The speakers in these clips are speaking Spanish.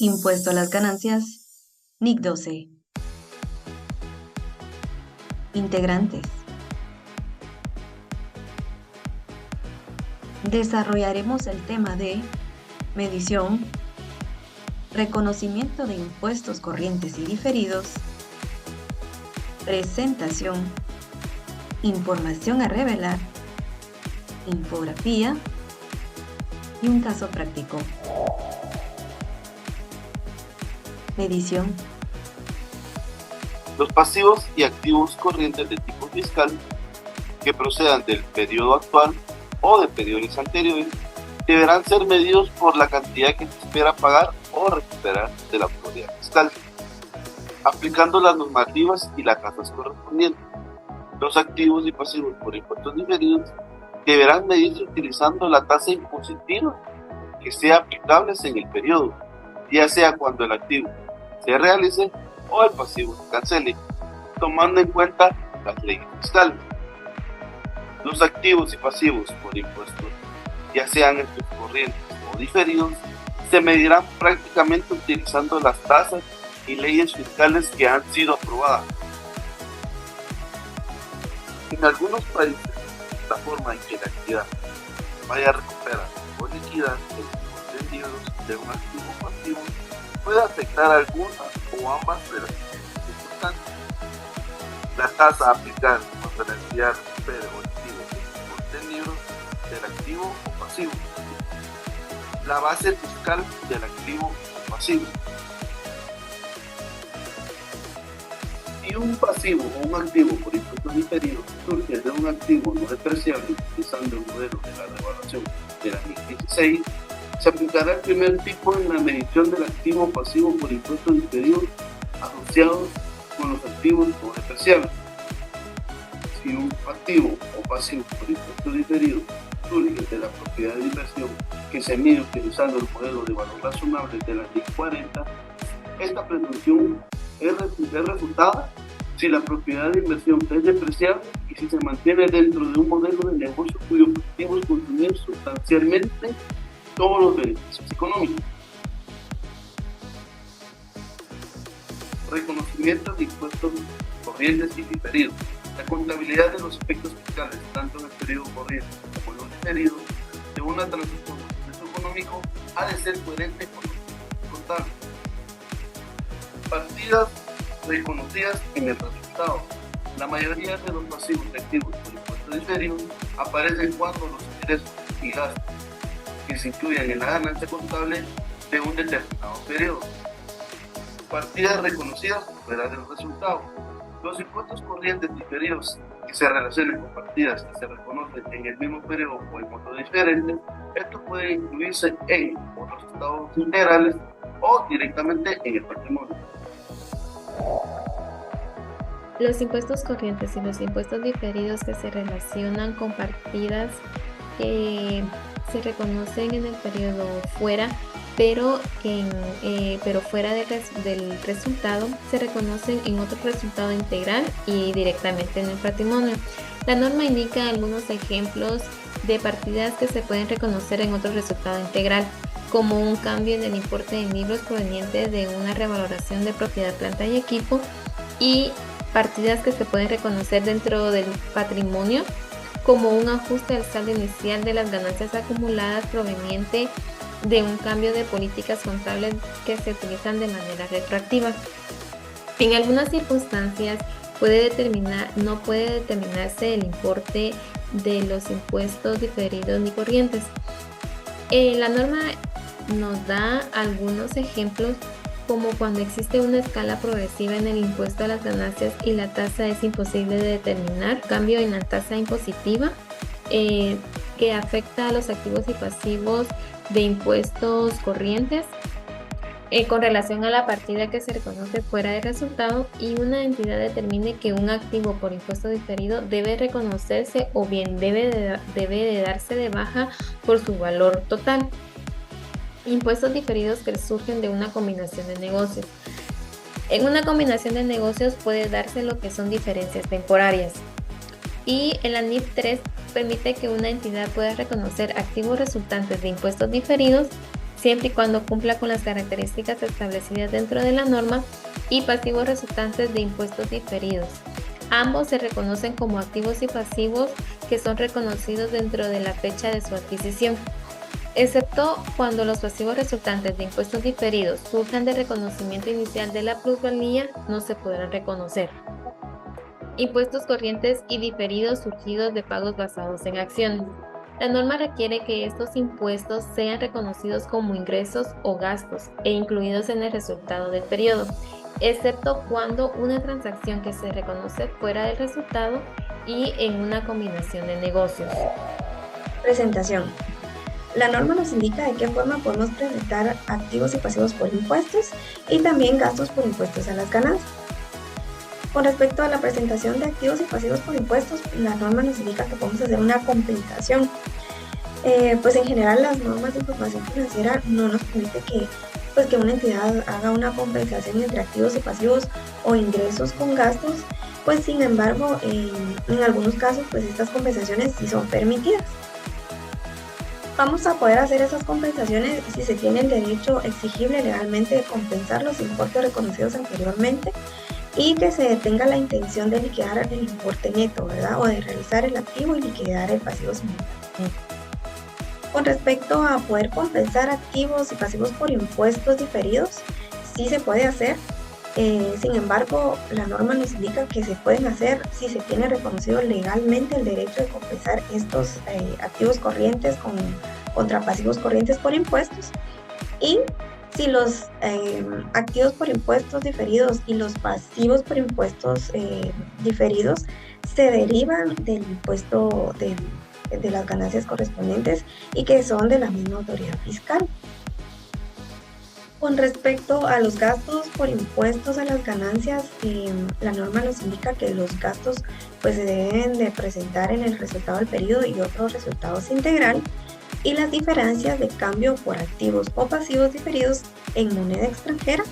Impuesto a las ganancias, NIC 12. Integrantes. Desarrollaremos el tema de medición, reconocimiento de impuestos corrientes y diferidos, presentación, información a revelar, infografía y un caso práctico. Medición. Los pasivos y activos corrientes de tipo fiscal que procedan del periodo actual o de periodos anteriores deberán ser medidos por la cantidad que se espera pagar o recuperar de la autoridad fiscal, aplicando las normativas y las tasas correspondientes. Los activos y pasivos por impuestos diferidos deberán medirse utilizando la tasa impositiva que sea aplicable en el periodo, ya sea cuando el activo se realice o el pasivo se cancele, tomando en cuenta las leyes fiscales. Los activos y pasivos por impuestos, ya sean estos corrientes o diferidos, se medirán prácticamente utilizando las tasas y leyes fiscales que han sido aprobadas. En algunos países, la forma en que la entidad vaya a recuperar o liquidar los vendidos de un activo pasivo puede afectar alguna o ambas de las circunstancias. La tasa a aplicar cuando la entidad recupere o liquide los vendidos del activo o pasivo. La base fiscal del activo o pasivo. Si un pasivo o un activo por impuestos diferidos surge de un activo no depreciable utilizando el modelo de la revaluación de la NIC 16, se aplicará el primer tipo en la medición del activo o pasivo por impuestos diferidos asociados con los activos no depreciables. Si un activo o pasivo por impuestos diferidos surge de la propiedad de inversión que se mide utilizando el modelo de valor razonable de la NIC 40, esta presunción es refutada si la propiedad de inversión es depreciable y si se mantiene dentro de un modelo de negocio cuyo objetivo es consumir sustancialmente todos los beneficios económicos. Reconocimiento de impuestos corrientes y diferidos. La contabilidad de los efectos fiscales, tanto en el periodo corriente como en los diferidos, de una transacción de proceso económico ha de ser coherente con los contables. Partidas reconocidas en el resultado. La mayoría de los pasivos y activos por impuestos diferidos aparecen cuando los ingresos y gastos que se incluyen en la ganancia contable de un determinado periodo. Partidas reconocidas fuera del resultado. Los impuestos corrientes diferidos que se relacionen con partidas que se reconocen en el mismo periodo o en montos diferentes, esto puede incluirse en otros estados integrales o directamente en el patrimonio. Los impuestos corrientes y los impuestos diferidos que se relacionan con partidas que se reconocen en el periodo fuera, pero fuera del resultado, se reconocen en otro resultado integral y directamente en el patrimonio. La norma indica algunos ejemplos de partidas que se pueden reconocer en otro resultado integral, como un cambio en el importe de libros proveniente de una revaloración de propiedad, planta y equipo, y partidas que se pueden reconocer dentro del patrimonio, como un ajuste al saldo inicial de las ganancias acumuladas proveniente de un cambio de políticas contables que se utilizan de manera retroactiva. En algunas circunstancias no puede determinarse el importe de los impuestos diferidos ni corrientes. La norma nos da algunos ejemplos, como cuando existe una escala progresiva en el impuesto a las ganancias y la tasa es imposible de determinar, cambio en la tasa impositiva que afecta a los activos y pasivos de impuestos corrientes con relación a la partida que se reconoce fuera de resultado, y una entidad determine que un activo por impuesto diferido debe reconocerse o bien debe de darse de baja por su valor total. Impuestos diferidos que surgen de una combinación de negocios. En una combinación de negocios puede darse lo que son diferencias temporarias, y en la NIF 3 permite que una entidad pueda reconocer activos resultantes de impuestos diferidos siempre y cuando cumpla con las características establecidas dentro de la norma, y pasivos resultantes de impuestos diferidos. Ambos se reconocen como activos y pasivos que son reconocidos dentro de la fecha de su adquisición, excepto cuando los pasivos resultantes de impuestos diferidos surjan del reconocimiento inicial de la plusvalía, no se podrán reconocer. Impuestos corrientes y diferidos surgidos de pagos basados en acciones. La norma requiere que estos impuestos sean reconocidos como ingresos o gastos e incluidos en el resultado del periodo, excepto cuando una transacción que se reconoce fuera del resultado y en una combinación de negocios. Presentación. La norma nos indica de qué forma podemos presentar activos y pasivos por impuestos y también gastos por impuestos a las ganancias. Con respecto a la presentación de activos y pasivos por impuestos, la norma nos indica que podemos hacer una compensación. Pues en general las normas de información financiera no nos permite que una entidad haga una compensación entre activos y pasivos o ingresos con gastos, pues sin embargo en algunos casos pues estas compensaciones sí son permitidas. Vamos a poder hacer esas compensaciones si se tiene el derecho exigible legalmente de compensar los importes reconocidos anteriormente y que se tenga la intención de liquidar el importe neto, ¿verdad? O de realizar el activo y liquidar el pasivo simultáneamente. Con respecto a poder compensar activos y pasivos por impuestos diferidos, sí se puede hacer. Sin embargo, la norma nos indica que se pueden hacer si se tiene reconocido legalmente el derecho de compensar estos activos corrientes contra pasivos corrientes por impuestos, y si los activos por impuestos diferidos y los pasivos por impuestos diferidos se derivan del impuesto de las ganancias correspondientes y que son de la misma autoridad fiscal. Con respecto a los gastos por impuestos a las ganancias, la norma nos indica que los gastos pues, se deben de presentar en el resultado del periodo y otros resultados integral, y las diferencias de cambio por activos o pasivos diferidos en moneda extranjera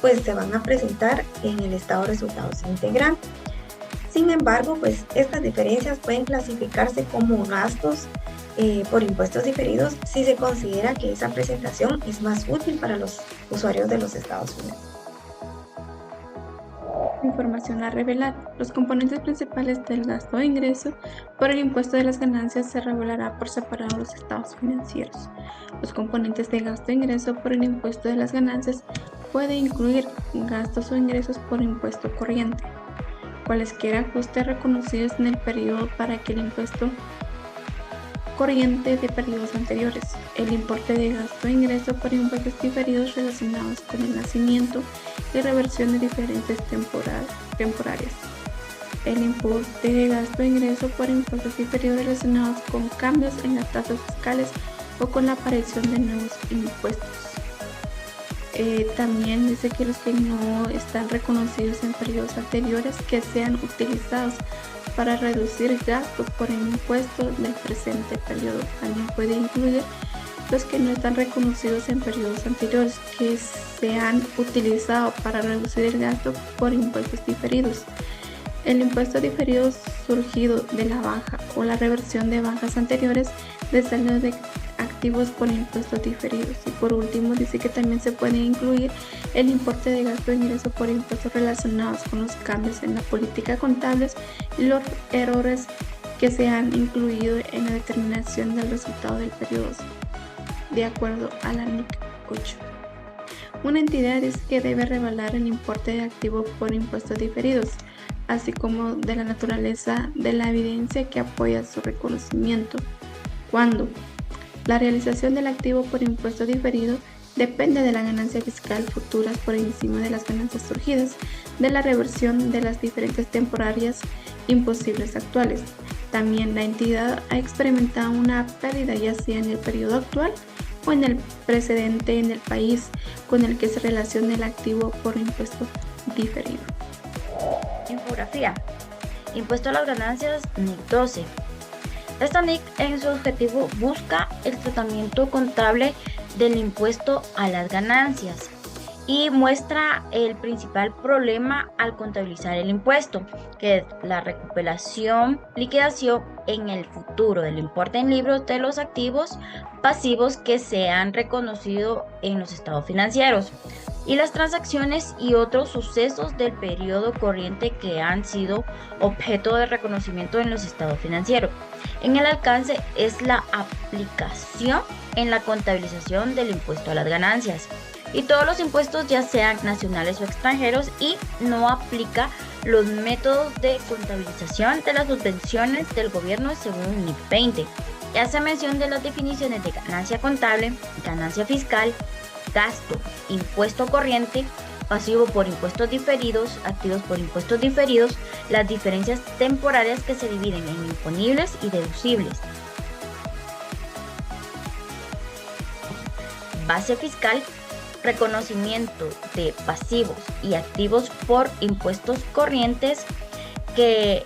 pues se van a presentar en el estado de resultados integral. Sin embargo, pues estas diferencias pueden clasificarse como gastos por impuestos diferidos si se considera que esa presentación es más útil para los usuarios de los Estados Unidos. Información a revelar. Los componentes principales del gasto e ingreso por el impuesto de las ganancias se revelará por separado los estados financieros. Los componentes de gasto e ingreso por el impuesto de las ganancias pueden incluir gastos o ingresos por impuesto corriente, cualesquiera ajustes reconocidos en el periodo para aquel impuesto corriente de periodos anteriores, el importe de gasto e ingreso por impuestos diferidos relacionados con el nacimiento y reversión de diferentes temporarias, el importe de gasto e ingreso por impuestos diferidos relacionados con cambios en las tasas fiscales o con la aparición de nuevos impuestos. También dice que los que no están reconocidos en periodos anteriores que sean utilizados para reducir gastos por el impuesto del presente periodo. También puede incluir los que no están reconocidos en periodos anteriores que se han utilizado para reducir el gasto por impuestos diferidos. El impuesto diferido surgido de la baja o la reversión de bajas anteriores de saldo de activos por impuestos diferidos. Y por último dice que también se puede incluir el importe de gasto e ingreso por impuestos relacionados con los cambios en la política contable y los errores que se han incluido en la determinación del resultado del periodo, de acuerdo a la NIC 8. Una entidad dice que debe revelar el importe de activos por impuestos diferidos, así como de la naturaleza de la evidencia que apoya su reconocimiento, cuando la realización del activo por impuesto diferido depende de la ganancia fiscal futuras por encima de las ganancias surgidas de la reversión de las diferentes temporarias imposibles actuales. También la entidad ha experimentado una pérdida ya sea en el periodo actual o en el precedente en el país con el que se relaciona el activo por impuesto diferido. Infografía. Impuesto a las ganancias NIC 12. Esta NIC en su objetivo busca el tratamiento contable del impuesto a las ganancias y muestra el principal problema al contabilizar el impuesto, que es la recuperación, liquidación en el futuro del importe en libros de los activos pasivos que se han reconocido en los estados financieros y las transacciones y otros sucesos del periodo corriente que han sido objeto de reconocimiento en los estados financieros. En el alcance es la aplicación en la contabilización del impuesto a las ganancias y todos los impuestos, ya sean nacionales o extranjeros, y no aplica los métodos de contabilización de las subvenciones del gobierno según NIC 20. Y hace mención de las definiciones de ganancia contable, ganancia fiscal, gasto, impuesto corriente, pasivo por impuestos diferidos, activos por impuestos diferidos, las diferencias temporales que se dividen en imponibles y deducibles. Base fiscal, reconocimiento de pasivos y activos por impuestos corrientes, que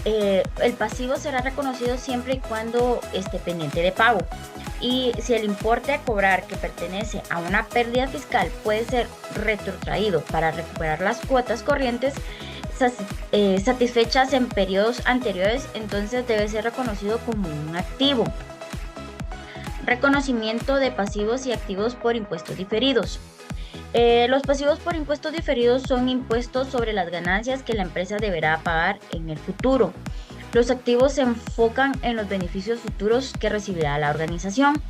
el pasivo será reconocido siempre y cuando esté pendiente de pago. Y si el importe a cobrar que pertenece a una pérdida fiscal puede ser retrotraído para recuperar las cuotas corrientes satisfechas en periodos anteriores, entonces debe ser reconocido como un activo. Reconocimiento de pasivos y activos por impuestos diferidos. Los pasivos por impuestos diferidos son impuestos sobre las ganancias que la empresa deberá pagar en el futuro. Los activos se enfocan en los beneficios futuros que recibirá la organización.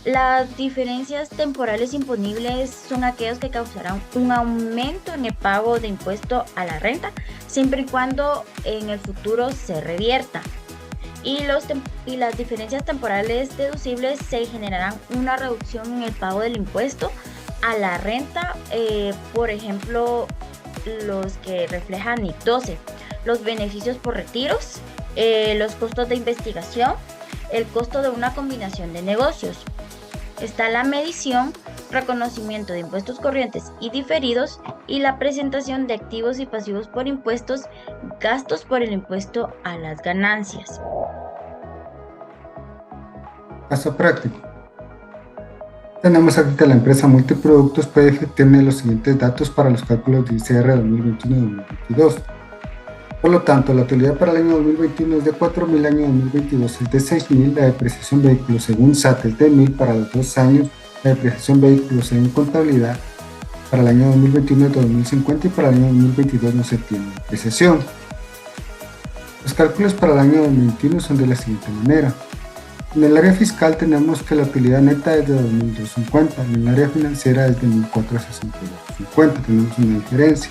Las diferencias temporales imponibles son aquellos que causarán un aumento en el pago de impuesto a la renta, siempre y cuando en el futuro se revierta. Y las diferencias temporales deducibles se generarán una reducción en el pago del impuesto a la renta, por ejemplo, los que reflejan NIC 12, los beneficios por retiros, los costos de investigación, el costo de una combinación de negocios. Está la medición, reconocimiento de impuestos corrientes y diferidos, y la presentación de activos y pasivos por impuestos, gastos por el impuesto a las ganancias. Caso práctico. Tenemos aquí que la empresa Multiproductos PF tiene los siguientes datos para los cálculos de ICR 2021-2022. Por lo tanto, la utilidad para el año 2021 es de 4.000, el año 2022 es de 6.000, la depreciación vehículos según SAT es de 1.000 para los 2 años, la depreciación vehículos según contabilidad para el año 2021 es de 2.050 y para el año 2022 no se tiene depreciación. Los cálculos para el año 2021 son de la siguiente manera. En el área fiscal tenemos que la utilidad neta es de 2.250, en el área financiera es de 1.462.50, tenemos una diferencia.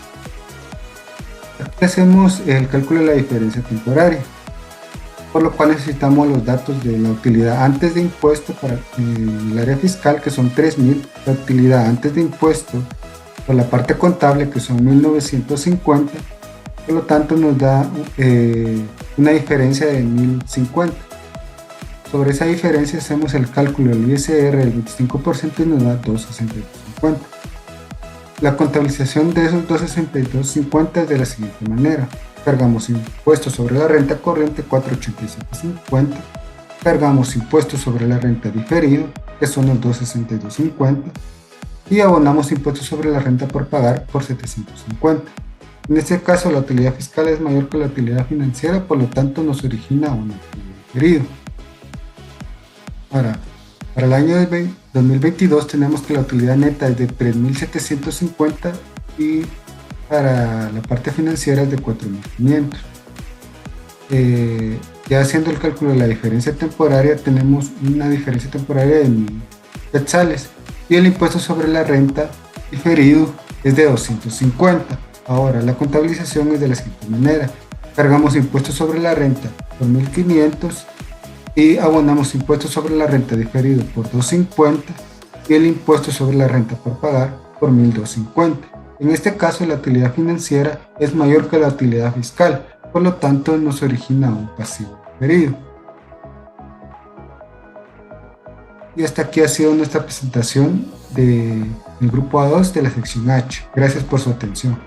Aquí hacemos el cálculo de la diferencia temporaria, por lo cual necesitamos los datos de la utilidad antes de impuesto para el área fiscal, que son 3.000, la utilidad antes de impuesto por la parte contable, que son 1.950, por lo tanto nos da una diferencia de 1.050. Sobre esa diferencia hacemos el cálculo del ISR del 25% y nos da 262.50. La contabilización de esos 262.50 es de la siguiente manera. Cargamos impuestos sobre la renta corriente 487.50, cargamos impuestos sobre la renta diferido, que son los 262.50, y abonamos impuestos sobre la renta por pagar por 750. En este caso la utilidad fiscal es mayor que la utilidad financiera, por lo tanto nos origina un diferido. Ahora, para el año 2022 tenemos que la utilidad neta es de 3.750 y para la parte financiera es de 4.500. Ya haciendo el cálculo de la diferencia temporaria, tenemos una diferencia temporaria de 1.000 quetzales y el impuesto sobre la renta diferido es de 250. Ahora, la contabilización es de la siguiente manera. Cargamos impuestos sobre la renta por 1.500 y abonamos impuestos sobre la renta diferido por 250 y el impuesto sobre la renta por pagar por 1.250. En este caso la utilidad financiera es mayor que la utilidad fiscal, por lo tanto nos origina un pasivo diferido. Y hasta aquí ha sido nuestra presentación del grupo A2 de la sección H. Gracias por su atención.